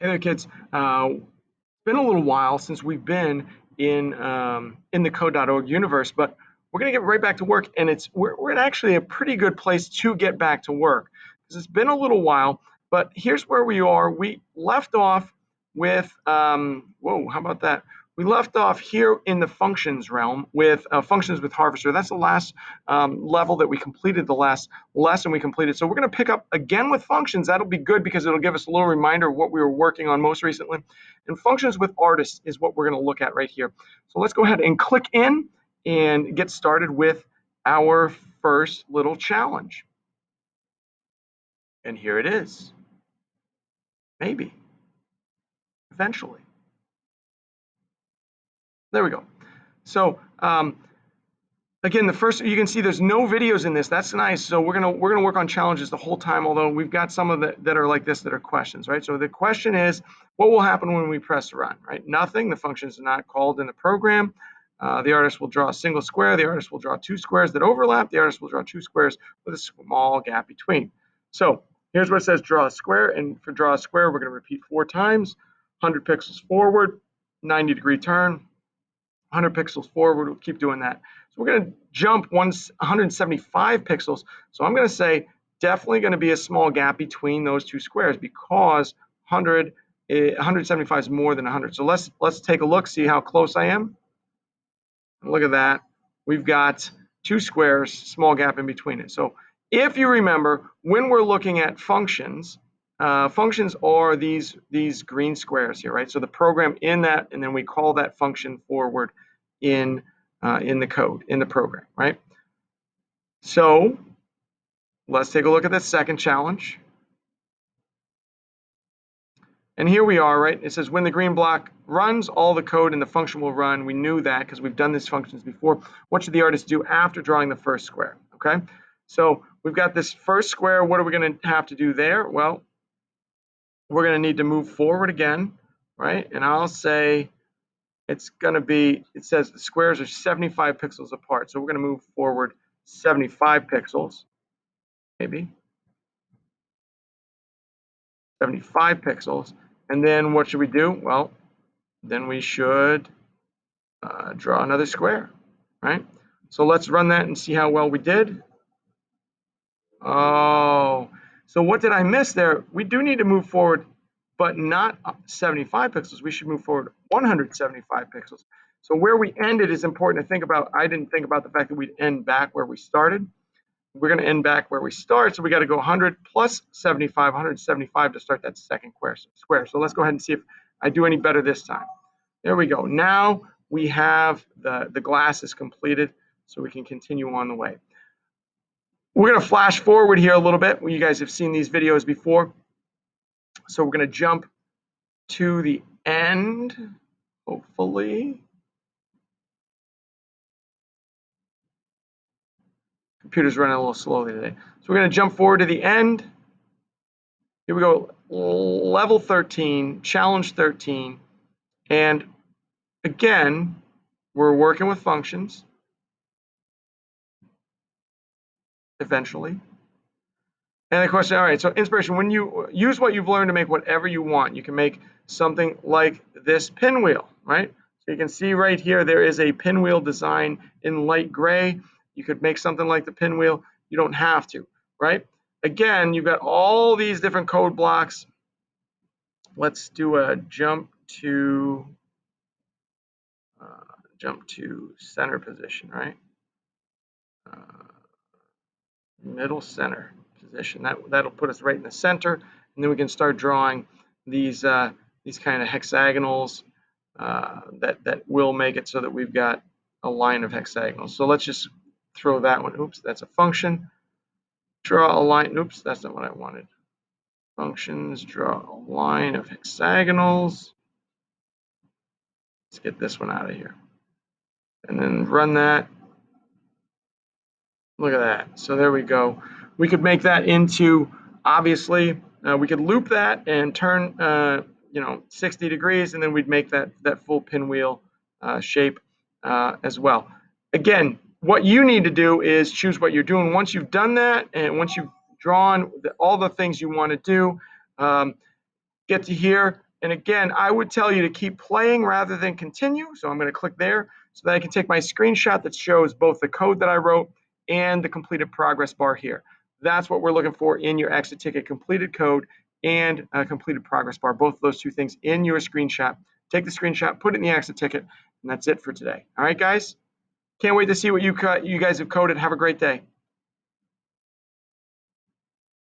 Hey there, kids. It's been a little while since we've been in the code.org universe, but we're going to get right back to work, and we're at actually a pretty good place to get back to work because it's been a little while. But here's where we are. We left off with whoa, how about that? We left off here in the functions realm with functions with Harvester. That's the last level that we completed, the last lesson we completed. So we're going to pick up again with functions. That'll be good because it'll give us a little reminder of what we were working on most recently. And functions with artists is what we're going to look at right here. So let's go ahead and click in and get started with our first little challenge. And here it is. Maybe. Eventually. There we go. So again, the first, you can see there's no videos in this. That's nice. So we're gonna work on challenges the whole time, although we've got some of that are like this that are questions, right? So the question is, what will happen when we press run, right? Nothing. The function is not called in the program. The artist will draw a single square. The artist will draw two squares that overlap. The artist will draw two squares with a small gap between. So here's what it says: draw a square. And for draw a square, we're going to repeat 4 times. 100 pixels forward, 90-degree turn. 100 pixels forward, we'll keep doing that. So we're going to jump 175 pixels. So I'm going to say definitely going to be a small gap between those two squares because 175 is more than 100. So let's take a look, see how close I am. Look at that. We've got two squares, small gap in between it. So if you remember, when we're looking at functions, functions are these green squares here, right? So the program in that, and then we call that function forward in the code, in the program, right? So let's take a look at the second challenge. And here we are, right? It says when the green block runs, all the code in the function will run. We knew that because we've done these functions before. What should the artist do after drawing the first square? Okay, so we've got this first square. What are we going to have to do there? Well, we're going to need to move forward again, right? And I'll say it's going to be, it says the squares are 75 pixels apart. So we're going to move forward 75 pixels, maybe. 75 pixels. And then what should we do? Well, then we should draw another square, right? So let's run that and see how well we did. Oh, so what did I miss there? We do need to move forward, but not 75 pixels. We should move forward 175 pixels. So where we ended is important to think about. I didn't think about the fact that we'd end back where we started. We're going to end back where we start, so we got to go 100 plus 75, 175 to start that second square. So let's go ahead and see if I do any better this time. There we go. Now we have the glass is completed, so we can continue on the way. We're going to flash forward here a little bit. You guys have seen these videos before. So we're going to jump to the end, hopefully. Computer's running a little slowly today. So we're going to jump forward to the end. Here we go, level 13, challenge 13. And again, we're working with functions eventually. And the question, all right, so inspiration, when you use what you've learned to make whatever you want, you can make something like this pinwheel, right? So you can see right here, there is a pinwheel design in light gray. You could make something like the pinwheel. You don't have to, right? Again, you've got all these different code blocks. Let's do a jump to center position, right? Middle center position. That'll put us right in the center, and then we can start drawing these kind of hexagonals that will make it so that we've got a line of hexagonals. So let's just throw that one. Oops, that's a function. Draw a line. Oops, that's not what I wanted. Functions, draw a line of hexagonals. Let's get this one out of here. And then run that. Look at that. So there we go. We could make that into, obviously, we could loop that and turn, 60 degrees, and then we'd make that full pinwheel shape as well. Again, what you need to do is choose what you're doing. Once you've done that, and once you've drawn all the things you want to do, get to here. And again, I would tell you to keep playing rather than continue. So I'm going to click there so that I can take my screenshot that shows both the code that I wrote and the completed progress bar here. That's what we're looking for in your exit ticket: completed code and a completed progress bar, both of those two things in your screenshot. Take the screenshot, put it in the exit ticket, and that's it for today. All right, guys? Can't wait to see what you guys have coded. Have a great day.